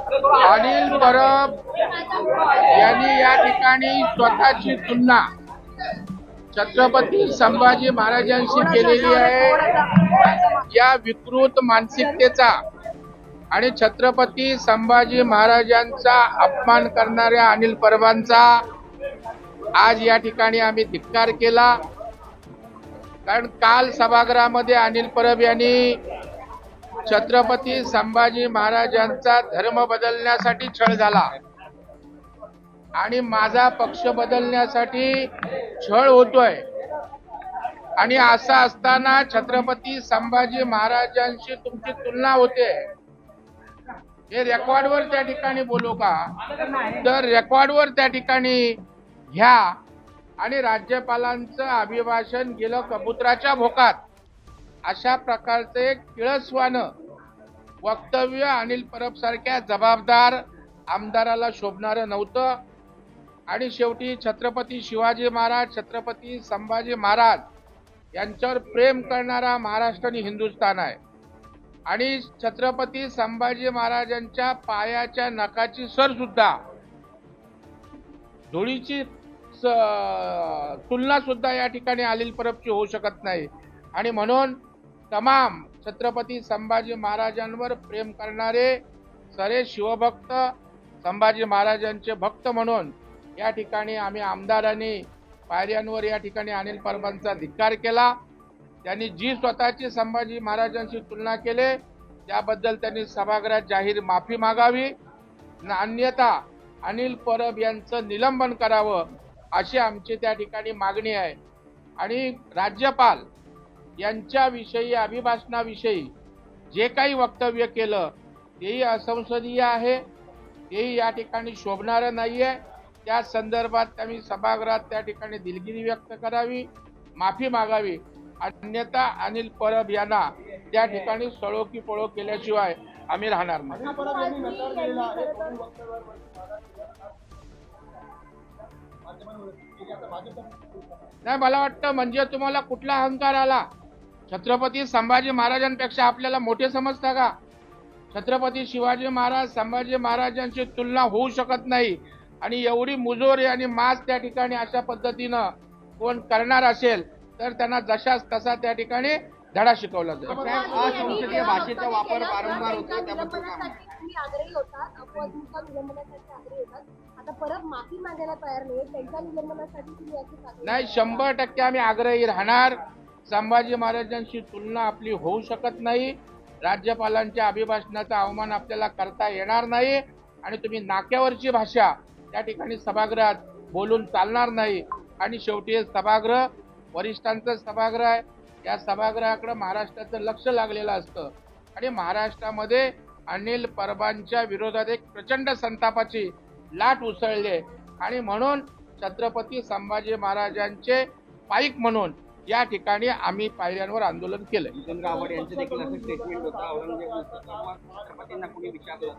अनिल परब यांनी या ठिकाणी स्वतःची तुलना छत्रपती संभाजी महाराजांशी केलेली आहे। या विकृत मानसिकतेचा आणि छत्रपती संभाजी महाराजांचा अपमान करणाऱ्या अनिल परबांचा आज या ठिकाणी आम्ही धिक्कार केला। कारण काल सभागृहामध्ये अनिल परब यांनी छत्रपती संभाजी महाराजांचा धर्म बदलण्यासाठी छळ झाला आणि माझा पक्ष बदलण्यासाठी छळ होतोय आणि असं असताना छत्रपती संभाजी महाराजांशी तुमची तुलना होते। हे रेकॉर्डवर त्या ठिकाणी बोलू का? तर रेकॉर्डवर त्या ठिकाणी घ्या आणि राज्यपालांचं अभिभाषण गेलं कबुतराच्या भोकात अशा प्रकारचे किळसवानं वक्तव्य अनिल परब सारख्या जबाबदार आमदाराला शोभणारं नव्हतं। आणि शेवटी छत्रपती शिवाजी महाराज छत्रपती संभाजी महाराज यांच्यावर प्रेम करणारा महाराष्ट्र आणि हिंदुस्थान आहे आणि छत्रपती संभाजी महाराजांच्या पायाच्या नखाची सर सुद्धा धुळीची तुलना सुद्धा या ठिकाणी अनिल परबची होऊ शकत नाही। आणि म्हणून तमाम छत्रपती संभाजी महाराजांवर प्रेम करणारे सारे शिवभक्त संभाजी महाराजांचे भक्त म्हणून या ठिकाणी आम्ही आमदारांनी पायऱ्यांवर या ठिकाणी अनिल परबांचा धिक्कार केला। त्यांनी जी स्वतःची संभाजी महाराजांशी तुलना केली त्याबद्दल त्यांनी सभागृहात जाहीर माफी मागावी, अन्यथा अनिल परब यांचं निलंबन करावं अशी आमची त्या ठिकाणी मागणी आहे। आणि राज्यपाल यांच्याविषयी अभिभाषणाविषयी जे काही वक्तव्य केलं तेही असंसदीय आहे, तेही या ठिकाणी शोभणारं नाहीये। त्या संदर्भात त्यांनी सभागृहात त्या ठिकाणी दिलगिरी व्यक्त करावी, माफी मागावी, अन्यथा अनिल परब यांना त्या ठिकाणी सळो की पळो केल्याशिवाय आम्ही राहणार नाही। नाही, मला वाटतं म्हणजे तुम्हाला कुठला अहंकार आला? छत्रपती संभाजी महाराजांपेक्षा आपल्याला मोठे समजता का? छत्रपती शिवाजी महाराज संभाजी महाराजांची तुलना होऊ शकत नाही आणि एवढी मुजोरी आणि माज त्या ठिकाणी अशा पद्धतीनं कोण करणार असेल तर त्यांना जशाच तसा त्या ठिकाणी धडा शिकवला जाईल। असंसदीय भाषेचा वापर वारंवार होतो त्याबद्दल आता परत माफी मागायला तयार नाही, त्यांच्या निलंबनासाठी तुम्ही अशी नाही, 100% आम्ही आग्रही राहणार। संभाजी महाराजांशी तुलना आपली होऊ शकत नाही, राज्यपालांच्या अभिभाषणाचा अवमान आपल्याला करता येणार नाही आणि तुम्ही नाक्यावरची भाषा त्या ठिकाणी सभागृहात बोलून चालणार नाही। आणि शेवटी सभागृह वरिष्ठांचं सभागृह आहे, या सभागृहाकडे महाराष्ट्राचं लक्ष लागलेलं असतं आणि महाराष्ट्रामध्ये अनिल परबांच्या विरोधात एक प्रचंड संतापाची लाट उसळली आणि म्हणून छत्रपती संभाजी महाराजांचे पाईक म्हणून या ठिकाणी आम्ही पायऱ्यांवर आंदोलन केलं। जितेंद्र आव्हाड यांचं देखील असं स्टेटमेंट होतं, औरंगजेब छत्रपतींना कोणी विचारलं